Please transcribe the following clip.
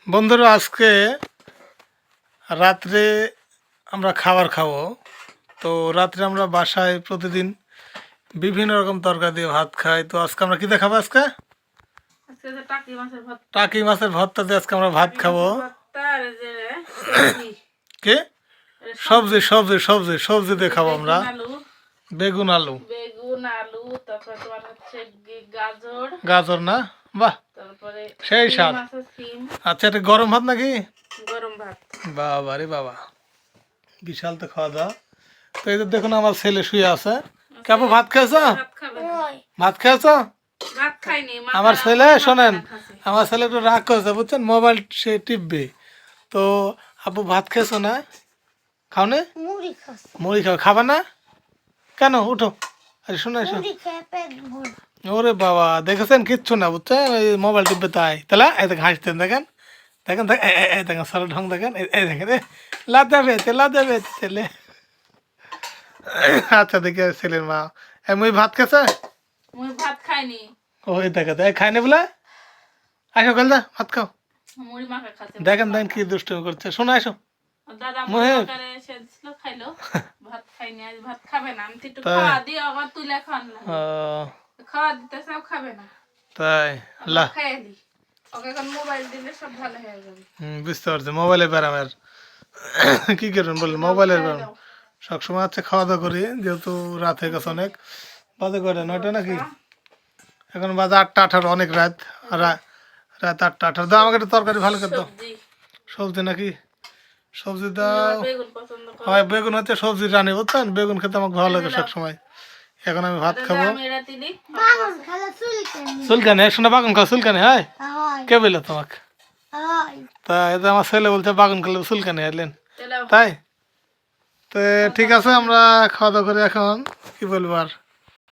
বন্ধুরা আজকে রাত্রে আমরা খাবার খাবো। তো রাত্রে আমরা বাসায় প্রতিদিন বিভিন্ন রকম তরকারি দিয়ে ভাত খাই। তো আজকে আমরা কী দিয়ে খাবো? আজকে আজকে যে টাকি মাছের ভর্তা। টাকি মাছের ভর্তা দিয়ে আজকে আমরা ভাত খাবো। ভর্তা আর এই যে সবজি। কি এই সবজি? সবজি সবজি সবজি দিয়ে খাবো আমরা। বেগুন আলু, বেগুন আলু, তারপরে তোমার হচ্ছে গাজর, গাজর না? বাহ, তারপরে সেই সিম স্বাদ। আছে, সিম, আচ্ছা, এটা গরম ভাত নাকি? গরম ভাত। বাবা রে বাবা, বিশাল তো খাওয়া দাওয়া। তো এই যে দেখুন আমার ছেলে শুয়ে আছে। কেমন ভাত খেয়েছ? ভাত খাবে না? ভাত খেয়েছ? ভাত খাইনি। আমার ছেলে শোনেন, খাচ্ছে। আমার ছেলে একটু রাগ করেছে বুঝছেন, মোবাইল সে টিপবে। তো আপু ভাত খেয়েছো না? খাও না? মুড়ি খাও, খাবা না কেন? উঠো, আরে শোনো এসো। ওরে বাবা, দেখেছেন কিচ্ছু না বুঝছেন, ওই মোবাইল টিপবে তাই। তাহলে এই দেখেন হাসতেন, দেখেন দেখেন এই দেখেন সরল ঢং দেখেন, এই দেখেন লাদাবে লাদাবে ছেলে। আচ্ছা দেখি ছেলের মা মুই ভাত খেয়েছে? মুই ভাত খাইনি। ওই দেখে দেখ খায়নি বলে। আসো কাল ভাত খাও। মুড়ি মাখা খাচ্ছে। দেখেন দেখেন কি দুষ্টুমি করছে। শোনো আসো। দাদা মুড়ি মাখারে এসে দিছিল, খাইলো। ভাত খাইনি, আজ ভাত খাবে না। আমি তো একটু খাওয়া দিই, আবার তুলে খাওয়ান লাগে। খাওয়া দিতেছে, খাবে না। তাই লা খাইয়ে দিই ওকে, এখন মোবাইল দিলে সব ভালো হয়ে যাবে। বুঝতে পারছি, মোবাইলে ব্যারামের কি করবেন বললেন, মোবাইলের ব্যারাম সবসময় আছে। খাওয়া দাওয়া করি যেহেতু রাত হয়ে গেছে অনেক। বাজে কয়টা? 9টা নাকি? এখন বাজে 8টা 18, অনেক রাত। রাত 8টা 18। দাও আমাকে একটা তরকারি ভালো করে দাও। সবজি নাকি? সবজি দাও। বেগুন পছন্দ করে। হয় বেগুন হচ্ছে সবজি রানি বুঝছেন, বেগুন খেতে আমাকে ভালো লাগে সব সময়। এখন আমি ভাত খাবো। চুলকানি শোনা, বাগুন খাও চুলকানি হয়? কে বললো তোমাকে? তাই এটা আমার ছেলে বলছে বাগুন খেলে চুলকানি এলেন তাই। তো ঠিক আছে, আমরা খাওয়া দাওয়া করে এখন কি বলবো আর।